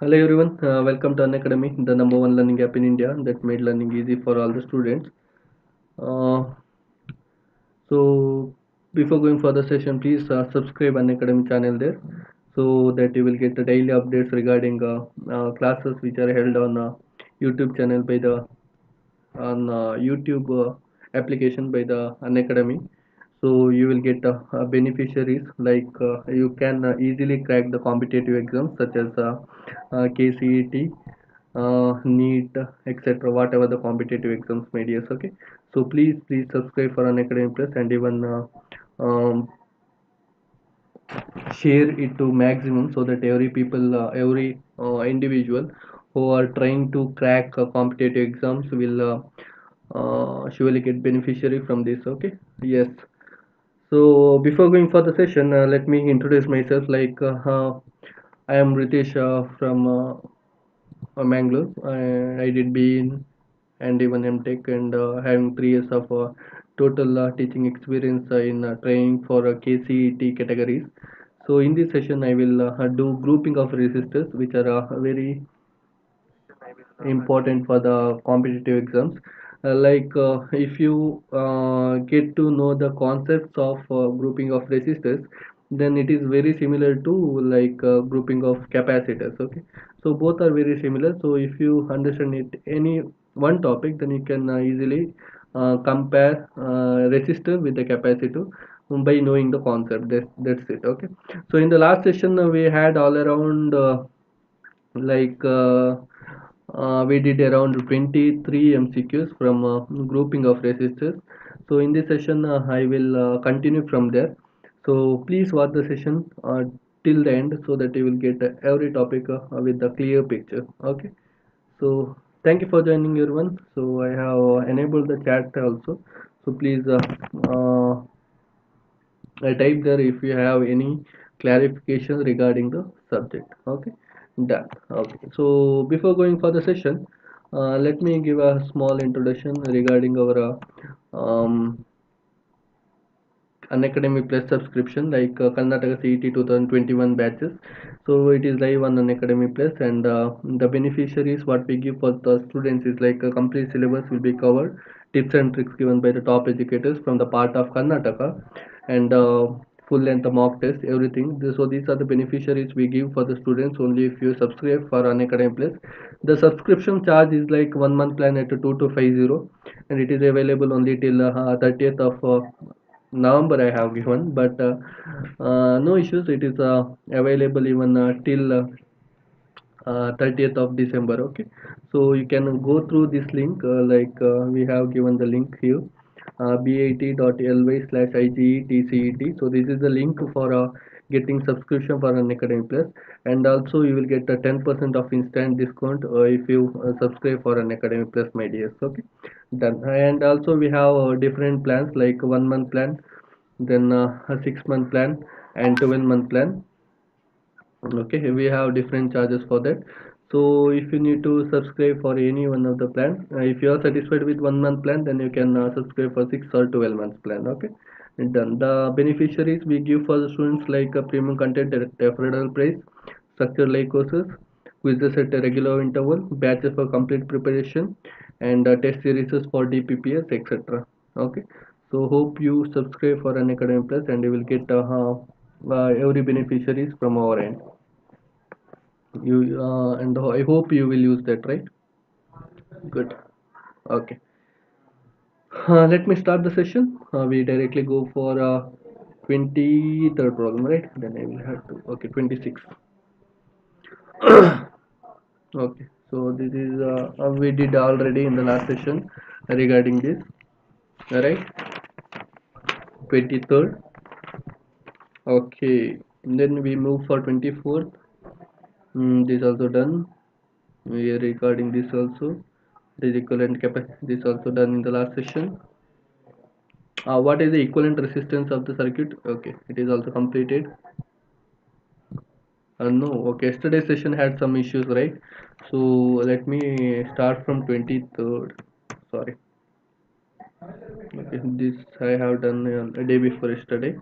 Hello everyone, welcome to Unacademy, the number one learning app in India that made learning easy for all the students. Uh, so before going for the session, please subscribe Unacademy channel there so that you will get the daily updates regarding classes which are held on YouTube channel by the on YouTube application by the Unacademy. So you will get beneficiaries like you can easily crack the competitive exams such as KCET, NEET, etc. Whatever the competitive exams may be. Okay. So please subscribe for Unacademy Plus and even share it to maximum so that every individual who are trying to crack competitive exams will surely get beneficiary from this. Okay. Yes. So before going for the session, let me introduce myself. I am Ritesh from Mangalore. I did BE and even M.Tech and having 3 years of total teaching experience in training for KCET categories. So in this session, I will do grouping of resistors, which are very important for the competitive exams. If you get to know the concepts of grouping of resistors, then it is very similar to grouping of capacitors. Okay, so both are very similar. So if you understand it any one topic, then you can easily compare resistor with the capacitor by knowing the concept. That's it. Okay, so in the last session we had all around like we did around 23 MCQs from grouping of resistors. So in this session I will continue from there. So please watch the session till the end so that you will get every topic with a clear picture. Okay. So thank you for joining everyone. So I have enabled the chat also. So please type there if you have any clarifications regarding the subject. Okay, done. Okay, so before going for the session, let me give a small introduction regarding our Unacademy Plus subscription like Karnataka CET 2021 batches. So it is live on Unacademy Plus, and the beneficiaries what we give for the students is like a complete syllabus will be covered, tips and tricks given by the top educators from the part of Karnataka, and full length mock test, everything. So these are the beneficiaries we give for the students only if you subscribe for Unacademy Plus. The subscription charge is like 1 month plan at 2250, and it is available only till 30th of November I have given, but no issues. It is available even till 30th of December. Okay, so you can go through this link. We have given the link here. bit.ly/IGETCET. So this is the link for getting subscription for an Academy Plus, and also you will get a 10% of instant discount if you subscribe for an Academy Plus, my dears. Okay, done. And also we have different plans like 1 month plan, then a 6 month plan, and 12 month plan. Okay, we have different charges for that. So if you need to subscribe for any one of the plans, if you are satisfied with 1 month plan, then you can subscribe for 6 or 12 months plan. Okay, and done. The beneficiaries we give for the students like premium content at affordable price, structured like courses, quizzes at a regular interval, batches for complete preparation, and test series for DPPS, etc. Okay, so hope you subscribe for an Academy Plus and you will get every beneficiaries from our end. You and I hope you will use that, right? Good. Okay. Let me start the session. We directly go for 23rd problem, right? Then I will have to. Okay, 26. Okay. So this is we did already in the last session regarding this. All right. 23rd. Okay. And then we move for 24th. This also done. We are recording this also. The equivalent capacity. This also done in the last session. What is the equivalent resistance of the circuit? Okay, it is also completed. No, okay, yesterday's session had some issues, right? So let me start from 23rd. Sorry. Okay, this I have done a day before yesterday.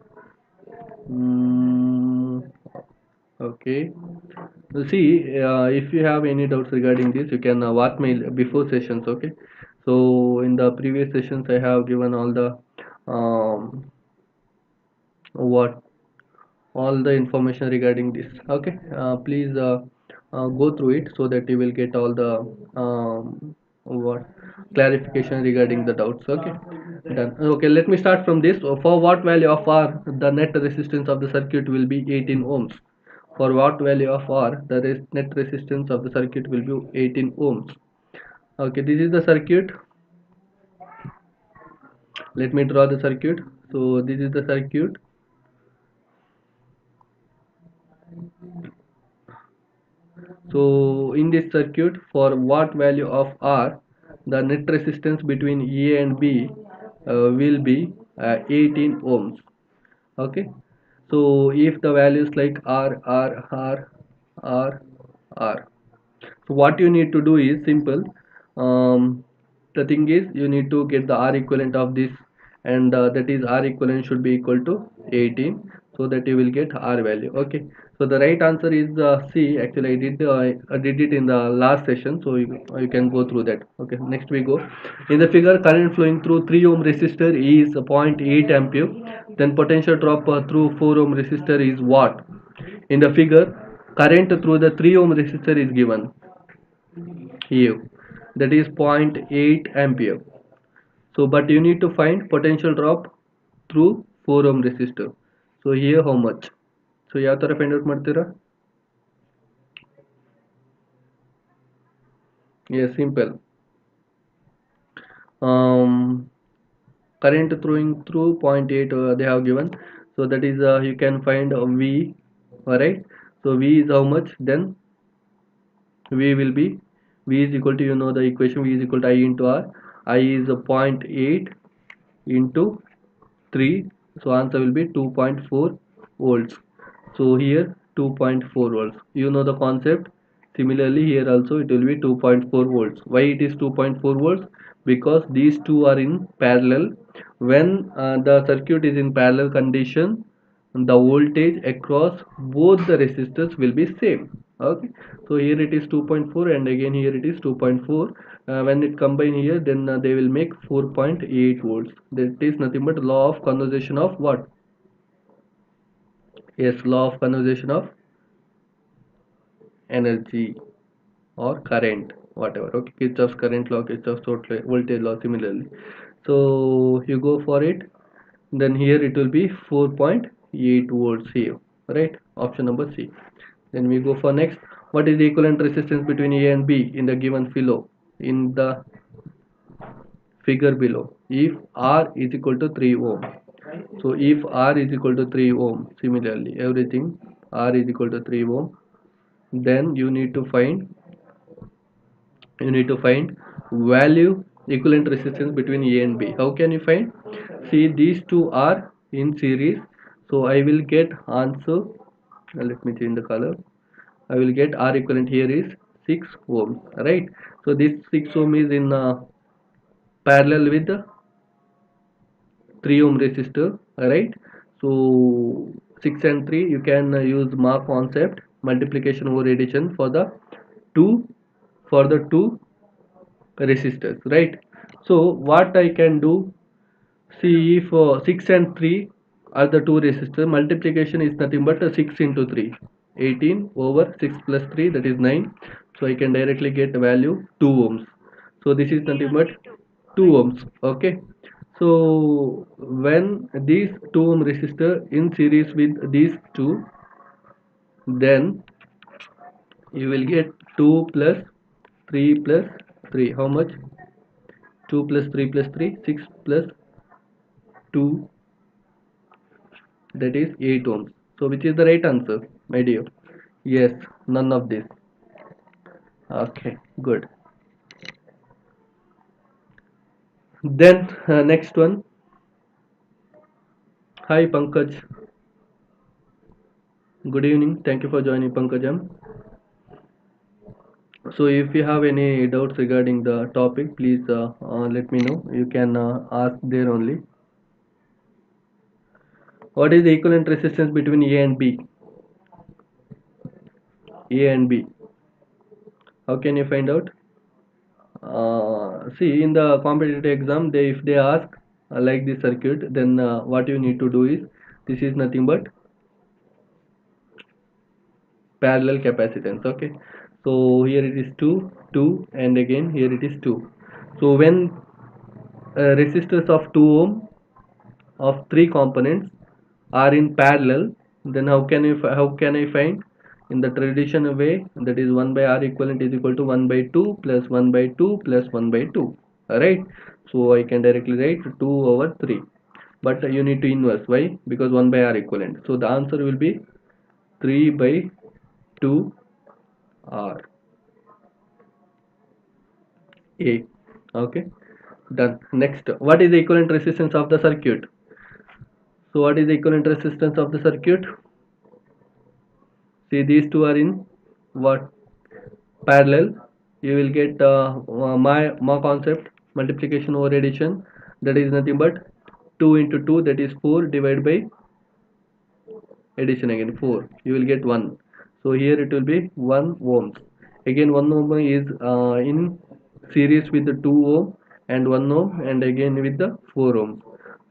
mm, Okay. See, if you have any doubts regarding this, you can watch me before sessions. Okay. So in the previous sessions, I have given all the what all the information regarding this. Okay. Please go through it so that you will get all the what clarification regarding the doubts. Okay. Done. Okay. Let me start from this. For what value of R, the net resistance of the circuit will be 18 ohms. For what value of R, the net resistance of the circuit will be 18 ohms. Okay, this is the circuit. Let me draw the circuit. So this is the circuit. So in this circuit, for what value of R, the net resistance between A and B will be 18 ohms. Okay. So if the values like R, so what you need to do is simple. The thing is you need to get the R equivalent of this, and that is R equivalent should be equal to 18, so that you will get R value. Okay, so the right answer is C. Actually I did it in the last session, so you can go through that. Okay, next we go. In the figure, current flowing through 3 ohm resistor is 0.8 ampere. Then potential drop through 4 ohm resistor is what? In the figure, current through the 3 ohm resistor is given here, that is zero point 0.8 ampere. So but you need to find potential drop through 4 ohm resistor. So here how much? So ಯಾವ ತರ find out ಮಾಡ್ತೀರಾ? Yes, simple. um Current throwing through zero point 0.8 they have given, so that is you can find V. Alright, so V is how much? Then V will be, V is equal to, you know the equation, V is equal to I into R. I is a zero point 0.8 into 3, so answer will be 2.4 volts. So here 2.4 volts, you know the concept. Similarly here also it will be 2.4 volts. Why it is 2.4 volts? Because these two are in parallel. When the circuit is in parallel condition, the voltage across both the resistors will be same. Okay, so here it is 2.4 and again here it is 2.4. When it combine here, then they will make 4.8 volts. That is nothing but law of conservation of what? Yes, law of conservation of energy or current, whatever. Okay, Kirchhoff's current law, Kirchhoff's voltage law, similarly. So you go for it, then here it will be 4.8 volts here, right? Option number C. Then we go for next. What is the equivalent resistance between A and B in the given below, in the figure below? If R is equal to 3 ohm, so if R is equal to 3 ohm, similarly everything R is equal to 3 ohm, then you need to find value equivalent resistance between A and B. How can you find? See, these two are in series, so I will get answer. Let me change the color. I will get R equivalent here is 6 ohm, right? So this 6 ohm is in parallel with the 3 ohm resistor, right? So 6 and 3, you can use Mach concept, multiplication over addition for the two, resistors, right? So what I can do, see, if 6 and 3 are the two resistors, multiplication is nothing but 6 into 3, 18 over 6 plus 3, that is 9. So I can directly get the value 2 ohms. So this is nothing but 2 ohms. Okay, so when these 2 ohm resistor in series with these two, then you will get 2 plus 3 plus 3, how much? 2 plus 3 plus 3, 6 plus 2, that is 8 ohms. So which is the right answer, my dear? Yes, none of this. Okay, good. Then next one. Hi Pankaj, good evening, thank you for joining, Pankajam. So if you have any doubts regarding the topic, please let me know. You can ask there only. What is the equivalent resistance between A and B? A and B. How can you find out? See, in the competitive exam, if they ask like this circuit, then what you need to do is, this is nothing but parallel capacitance. Okay, so here it is 2 and again here it is 2. So when resistors of 2 ohm of 3 components are in parallel, then how can I find? In the traditional way, that is 1 by R equivalent is equal to 1 by 2 plus 1 by 2 plus 1 by 2, right? So I can directly write 2 over 3, but you need to inverse. Why? Because 1 by R equivalent, so the answer will be 3 by 2 R A. Okay, done. Next, what is the equivalent resistance of the circuit? So what is the equivalent resistance of the circuit? See, these two are in what? Parallel. You will get my concept, multiplication over addition, that is nothing but 2 into 2, that is 4, divided by addition again 4, you will get 1. So here it will be 1 ohms. Again 1 ohm is in series with the 2 ohm and 1 ohm, and again with the 4 ohm.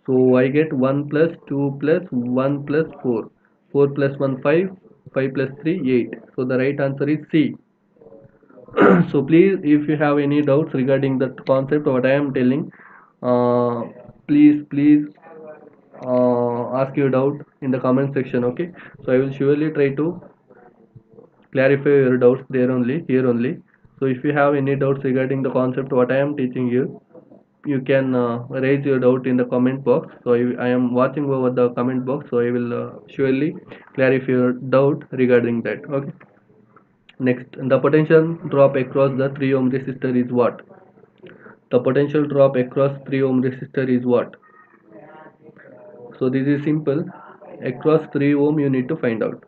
So I get 1 plus 2 plus 1 plus 4, 4 plus 1 5, 5 plus 3 8. So the right answer is C. So please, if you have any doubts regarding that concept what I am telling, uh, please ask your doubt in the comment section. Okay, so I will surely try to clarify your doubts there only, here only. So if you have any doubts regarding the concept what I am teaching you, you can raise your doubt in the comment box. So I am watching over the comment box, so I will surely clarify your doubt regarding that. Okay, next, the potential drop across the 3 ohm resistor is what? The potential drop across 3 ohm resistor is what? So this is simple. Across 3 ohm you need to find out.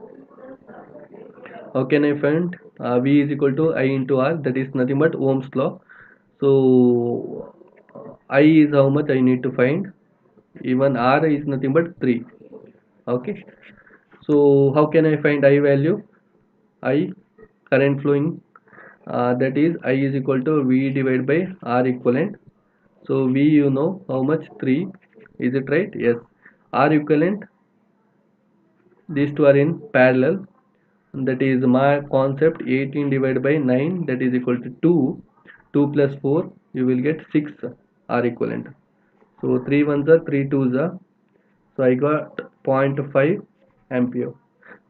How can I find? V is equal to I into R, that is nothing but Ohm's law. So I is how much I need to find. Even R is nothing but 3. Okay. So how can I find I value? I, current flowing, that is I is equal to V divided by R equivalent. So V, you know how much? 3. Is it right? Yes. R equivalent, these two are in parallel, that is my concept. 18 divided by 9, that is equal to 2. 2 plus 4, you will get 6 R equivalent. So 3 ones are 3 twos are, so I got 0.5 ampere.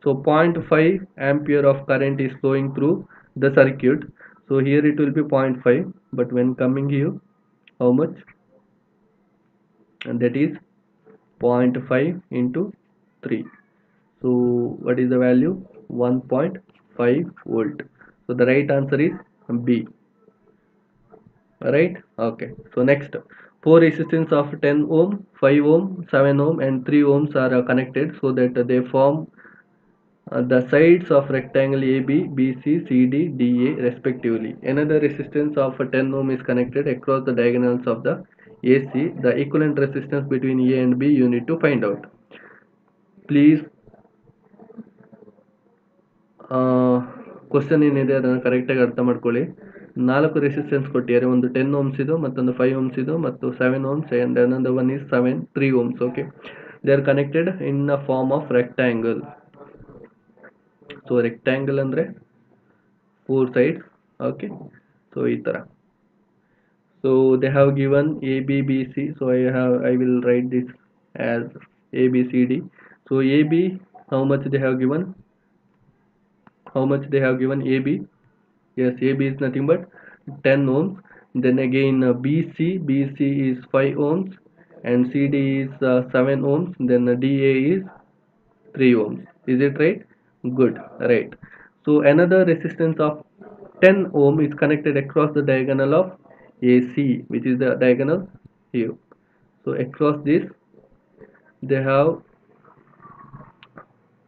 So 0.5 ampere of current is flowing through the circuit. So here it will be 0.5, but when coming here, how much? And that is 0.5 into 3. So what is the value? 1.5 volt. So the right answer is B. Right? Okay. So next, four resistance of 10 ohm, 5 ohm, 7 ohm and 3 ohms are connected so that they form the sides of rectangle AB, BC, CD, DA respectively. Another resistance of 10 ohm is connected across the diagonals of the AC. The equivalent resistance between A and B you need to find out. Please, question ಏನಿದೆ ಅದನ್ನು ಕರೆಕ್ಟಾಗಿ ಅರ್ಥ ಮಾಡ್ಕೊಳ್ಳಿ. 4 resistance ಕೊಟ್ಟಿದ್ದಾರೆ, ಒಂದು 10 Ohm's ಇದು, ಮತ್ತೊಂದು 5 Ohm's ಇದು, ಮತ್ತು 7 Ohm's, and another one is 3 ohms. Okay, they are connected in a form of rectangle. So rectangle ಅಂದ್ರೆ 4 sides. Okay, so ಈ ತರ. So they have given A B B C, so I will write this as A B C D. So AB, how much they have given? AB? Yes, AB is nothing but 10 ohms. Then again BC is 5 ohms and CD is 7 ohms. Then DA is 3 ohms. Is it right? Good, right. So another resistance of 10 ohm is connected across the diagonal of AC, which is the diagonal here. So across this they have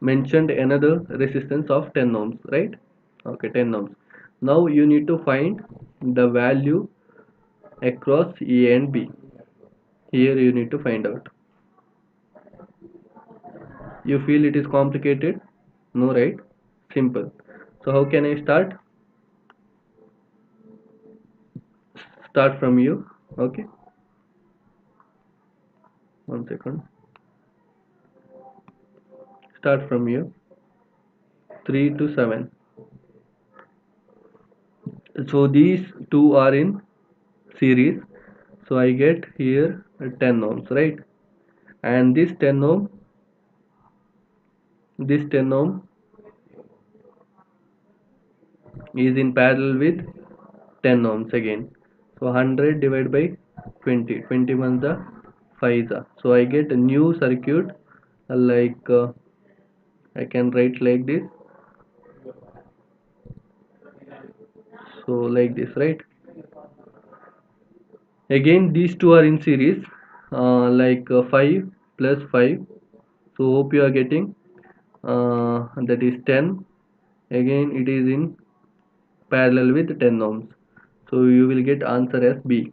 mentioned another resistance of 10 ohms, right? Okay, 10 ohms. Now you need to find the value across A and B. Here you need to find out. You feel it is complicated? No, right? Simple. So how can I start from you? Okay, 1 second. Start from you. 3 to 7. So these two are in series, so I get here 10 ohms, right? And this 10 ohm is in parallel with 10 ohms again. So 100 divided by 20, 21 the 5 the. So I get a new circuit, like I can write like this. So like this, right? Again these two are in series, like 5 plus 5. So hope you are getting, that is 10. Again it is in parallel with 10 ohms. So you will get answer as B.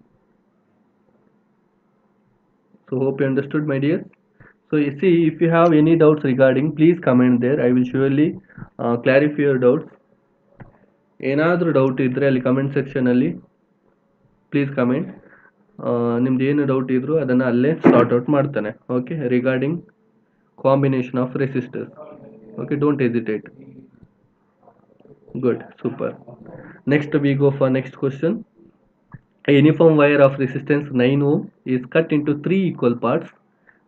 So hope you understood, my dear. So you see, if you have any doubts regarding, please comment there. I will surely clarify your doubts. ಏನಾದರೂ doubt ಇದ್ದರೆ ಅಲ್ಲಿ comment ಸೆಕ್ಷನಲ್ಲಿ please comment. ನಿಮ್ದು ಏನು doubt ಇದ್ದರೂ ಅದನ್ನು ಅಲ್ಲೇ sort out ಮಾಡ್ತಾನೆ. Okay, regarding combination of resistors. Okay, don't hesitate. Good, super. Next we go for next question. A uniform wire of resistance 9 ohm is cut into 3 equal parts.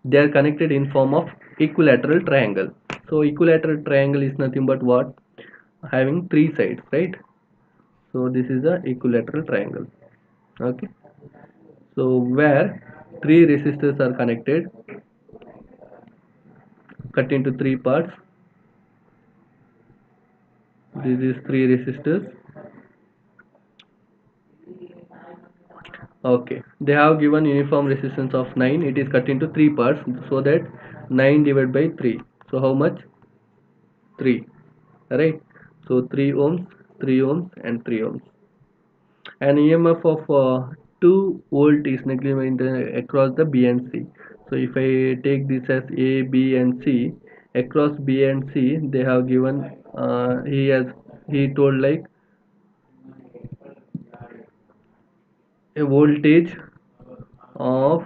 They are connected in form of equilateral triangle. So equilateral triangle is nothing but what? Having 3 sides, right? So this is a equilateral triangle. Okay, so where 3 resistors are connected, cut into 3 parts. This is 3 resistors. Okay, they have given uniform resistance of 9. It is cut into 3 parts, so that 9 divided by 3. So how much? 3, right? So 3 ohms, 3 ohms and 3 ohms. An EMF of 2 volt is negligible across the B and C. So if I take this as A, B and C, across B and C they have given, he told like a voltage of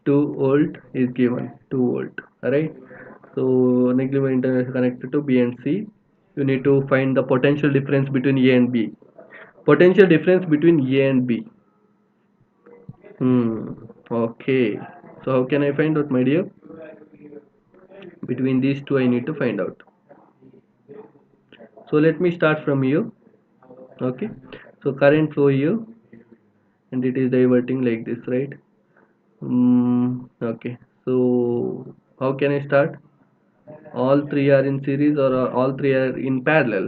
2 volt is given, 2 volt, right? So negligible internal is connected to B and C. You need to find the potential difference between A and B. Potential difference between A and B. Okay, so how can I find out, my dear? Between these two I need to find out. So let me start from here. Okay, so current flow here, and it is diverting like this, right? Okay, so how can I start? All three are in series, or all three are in parallel?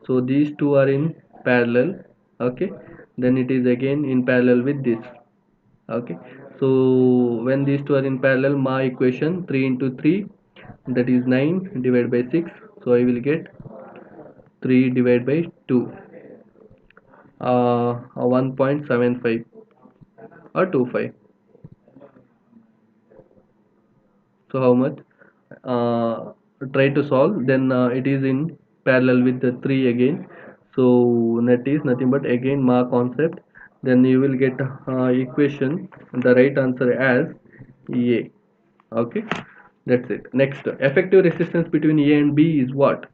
So these two are in parallel. Okay, then it is again in parallel with this. Okay, so when these two are in parallel, my equation 3 into 3, that is 9 divided by 6. So I will get 3 divided by 2, 1.75 or 25. So how much? Try to solve, then it is in parallel with the 3 again. So that is nothing but again ma concept. Then you will get equation, the right answer as A. Okay, that's it. Next, effective resistance between A and B is what?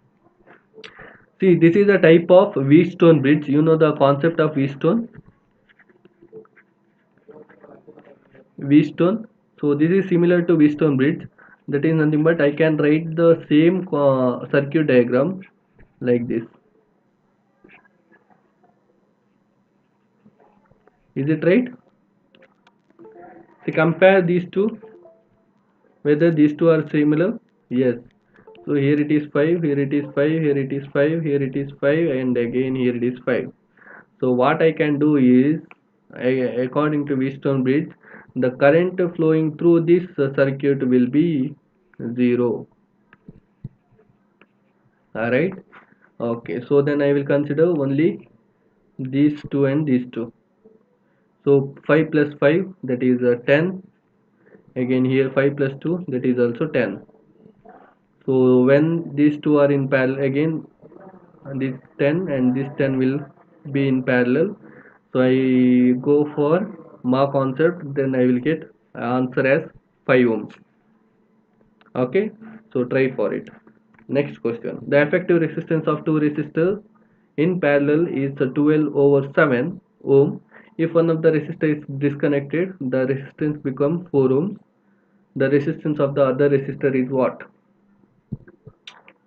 See, this is a type of V-stone bridge. You know the concept of V-stone? V-stone. So this is similar to V-stone bridge. That is nothing but I can write the same circuit diagram like this. Is it right? See, compare these two, whether these two are similar. Yes. So here it is 5, here it is 5, here it is 5, here it is 5, and again here it is 5. So what I can do is, according to V-stone bridge, the current flowing through this circuit will be 0. Alright. Okay, so then I will consider only these two and these two. So 5 plus 5, that is 10. Again here 5 plus 2, that is also 10. So when these two are in parallel again, this 10 and this 10 will be in parallel. So I go for Ma concept, then I will get answer as 5 ohms. Okay, so try for it. Next question. The effective resistance of two resistors in parallel is 12 over 7 ohm. If one of the resistor is disconnected, the resistance becomes 4 ohms. The resistance of the other resistor is what?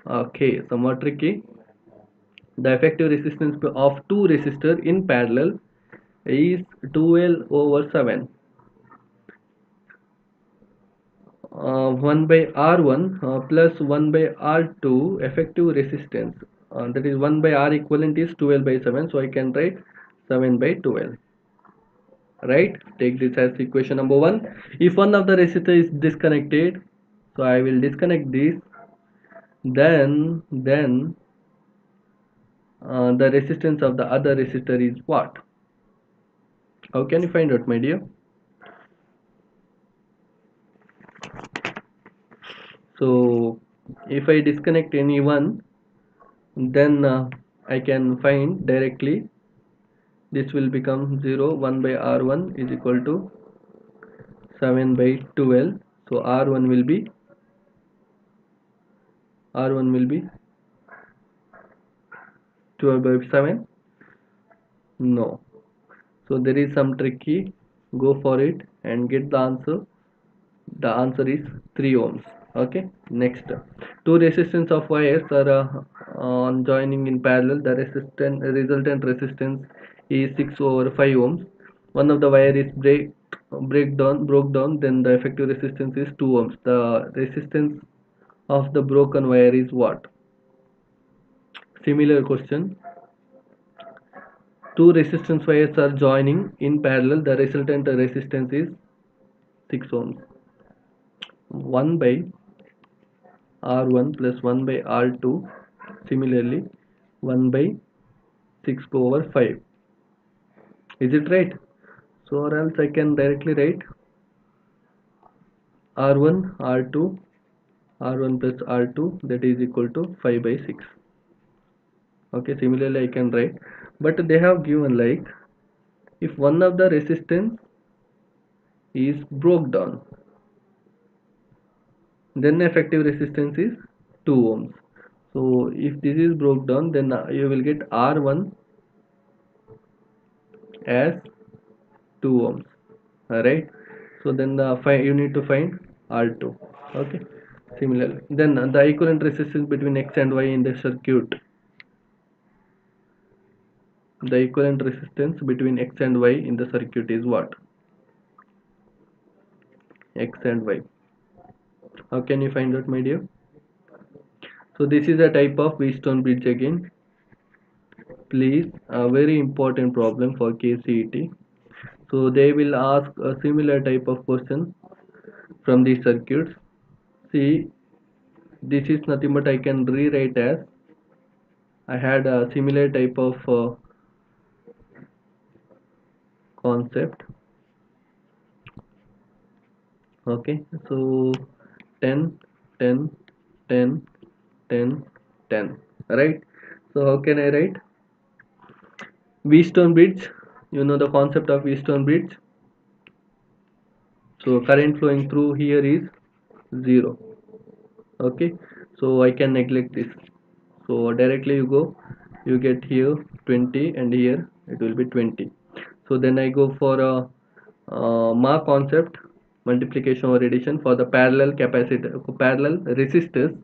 Okay, somewhat tricky. The effective resistance of two resistors in parallel is 12 over 7. 1 by R1 plus 1 by R2 effective resistance. That is 1 by R equivalent is 12 by 7. So I can write 7 by 12. Right? Take this as equation number 1. If one of the resistor is disconnected, so I will disconnect this. Then the resistance of the other resistor is what? How can you find out, my dear? So if I disconnect any one, then I can find directly this will become 0. 1 by R1 is equal to 7 by 12. So R1 will be 12 by 7. No. So there is some tricky. Go for it and get the answer. The answer is 3 ohms. Okay. Next, two resistance of wires are on joining in parallel. The resultant resistance is 6 over 5 ohms. One of the wire is broke down. Then the effective resistance is 2 ohms. The resistance of the broken wire is what? Similar question. Two resistance wires are joining in parallel. The resultant resistance is 6 ohms. 1 by R1 plus 1 by R2. Similarly, 1 by 6 over 5. Is it right? So or else I can directly write R1 R2 R1 plus R2, that is equal to 5 by 6. Okay, similarly I can write, but they have given like if one of the resistance is broke down, then effective resistance is 2 ohms. So if this is broke down, then you will get R1 as 2 ohms. Alright, so then you need to find R2. Okay, similarly then the equivalent resistance between X and Y in the circuit. The equivalent resistance between X and Y in the circuit is what? X and Y. How can you find out, my dear? So this is a type of Wheatstone bridge again. Please, a very important problem for KCET. So they will ask a similar type of question from these circuits. See, this is nothing but I can rewrite as I had a similar type of concept. Okay, so 10, 10, 10, 10, 10. Right? So how can I write? Wheatstone bridge. You know the concept of Wheatstone bridge. So current flowing through here is 0. Okay, so I can neglect this. So directly you go, you get here 20 and here it will be 20. So then I go for a Ma concept, multiplication or addition for the parallel capacitor, parallel resistors.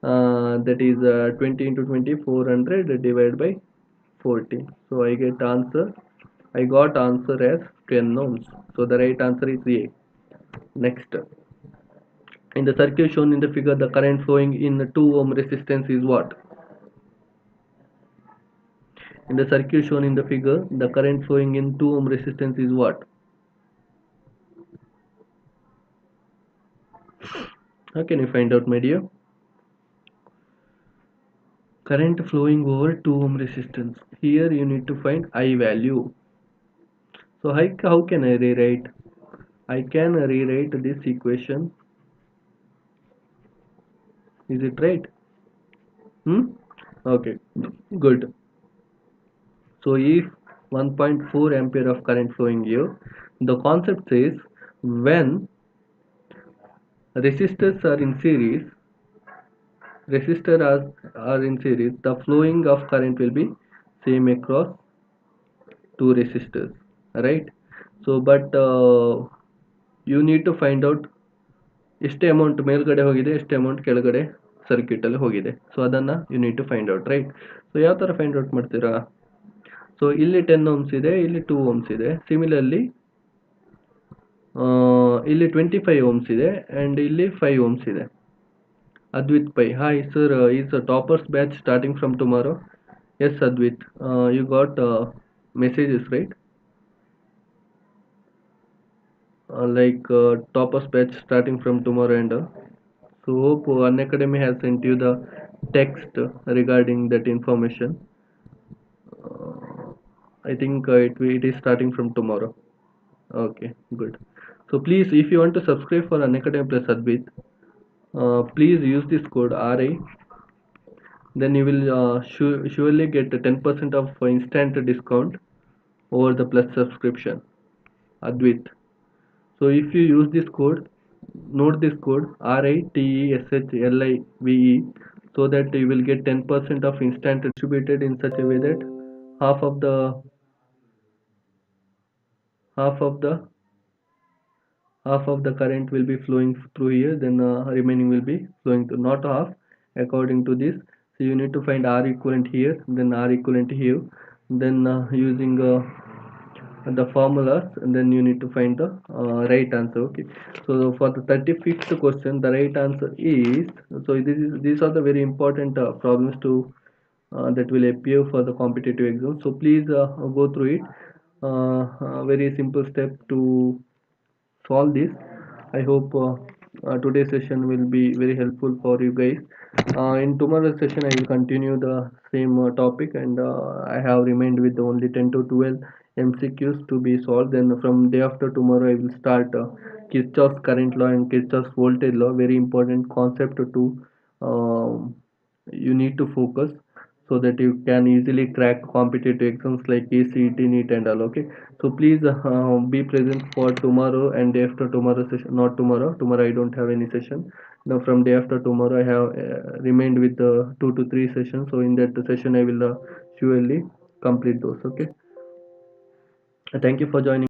That is 20 into 20, 400 divided by 40. So I get answer. I got answer as 10 ohms. So the right answer is A. Next, in the circuit shown in the figure, the current flowing in the 2 ohm resistance is what? In the circuit shown in the figure, the current flowing in 2 ohm resistance is what? How can you find out, my dear? Current flowing over 2 ohm resistance. Here you need to find I value. So how can I rewrite? I can rewrite this equation Is it right? Hmm? Okay, good. So if 1.4 ampere of current flowing here, the concept says when resistors are in series, resistor are in series, the flowing of current will be same across two resistors, right? So but you need to find out ಎಷ್ಟು amount ಮೇಲ್ಗಡೆ ಹೋಗಿದೆ ಎಷ್ಟು amount ಕೆಳಗಡೆ circuit ಅಲ್ಲಿ ಹೋಗಿದೆ. So ಅದನ್ನ you need to find out, right? So ಯಾವ ತರ ಫೈಂಡ್ ಔಟ್ ಮಾಡ್ತೀರಾ? ಸೊ ಇಲ್ಲಿ 10 ಓಮ್ಸ್ ಇದೆ, ಇಲ್ಲಿ 2 ಓಮ್ಸ್ ಇದೆ. ಸಿಮಿಲರ್ಲಿ ಇಲ್ಲಿ 25 ಓಮ್ಸ್ ಇದೆ ಅಂಡ್ ಇಲ್ಲಿ 5 ಓಮ್ಸ್ ಇದೆ. Advit Pai, hi sir, is a toppers batch starting from tomorrow? Yes Advit, you got messages, right? Toppers batch starting from tomorrow and so hope Unacademy has sent you the text regarding that information. I think it is starting from tomorrow. Okay, good. So please, if you want to subscribe for Unacademy Plus Advit, please use this code RI. Then you will surely get a 10% of instant discount over the Plus subscription. Advit. So if you use this code, note this code RITESHLIVE, so that you will get 10% of instant distributed in such a way that half of the half of the half of the current will be flowing through here, then remaining will be flowing to not half according to this. So you need to find R equivalent here, then R equivalent here, then using the formulas, and then you need to find the right answer. Okay, so for the 35th question, the right answer is, so these are the very important problems to that will appear for the competitive exam. So please go through it. Very simple step to solve this. I hope today's session will be very helpful for you guys. In tomorrow's session I will continue the same topic, and I have remained with only 10 to 12 MCQs to be solved. Then from day after tomorrow I will start Kirchhoff's current law and Kirchhoff's voltage law, very important concept to um, you need to focus, so that you can easily crack competitive exams like KCET, NEET and all. Okay, so please be present for tomorrow and day after tomorrow session. Not tomorrow, tomorrow I don't have any session. Now from day after tomorrow I have remained with 2 to 3 sessions, so in that session I will surely complete those. Okay, thank you for joining.